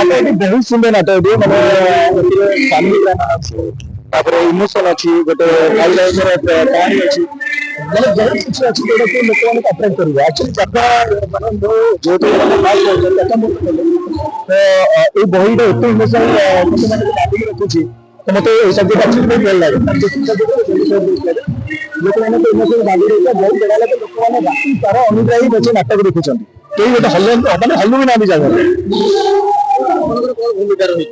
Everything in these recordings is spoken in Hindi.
नाटक बहुत सुंदर नाटक मैंने फैमिली ड्रामा अच्छी इमोशन अच्छी गोटे भाई कहानी अच्छी मतलब बहुत किसी अच्छी जोटा कि लोक मैंने अट्राक्ट कर एक्चुअली जात्रा मैंने जो तो ये बहीटा एत इमोशनल मैंने रखुची तो मत सब्जेक्ट एक्चुअली बहुत भल लगे लोक मैंने तो इमोशनल बांधि रही बहुत बड़ा लगे लोक मैंने राति सारा अनुग्राही बचे नाटक देखुं कई गोटे हल मैंने हलु भी ना भी जगह भूमिका रही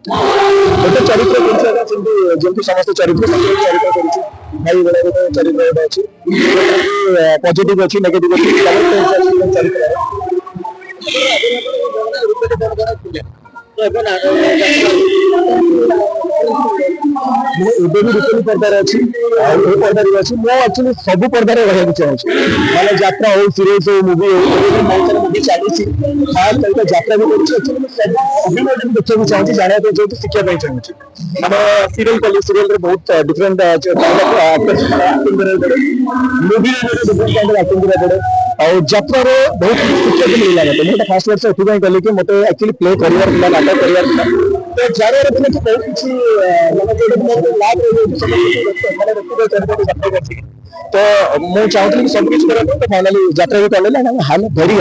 गोटे चरित्र जमी समस्त चरित्र चरित्र कर भाई बड़ा गोटे चरित्र गोटे अच्छी पॉजिटिव अच्छी नेगेटिव अच्छी चरित्र भी रिटर्न पर्दार अच्छी पर्दार भी अच्छी मुझे एक्चुअली सब पर्दार रहा चाहूँगी मैंने यात्रा हो सीरीज हो मूवी हो बहुत सारा मूवी चली सहित यात्रा भी कर अभिनय भी देखा चाहूँगी जाना जो शिखापी चाहूँगी मैंने सीरियल कली सीरियल बहुत डिफरेंट एक्टिंग पड़े मूवी डिफरेंट काइंड एक्टिंग पड़े और यात्रा बहुत शिक्षा मिलला मतलब फास्ट वर्ष एथि कली कि मत एक्चुअली प्ले करियर नाटक करियर तो जारे रखने की बहुत किसी मतलब लाभ मैंने व्यक्तिगत चरित्र सफल कर तो मुझे चाहूँगी कि सब कुछ करें तो फाइनली यात्रा भी कर लेना हाल भेरी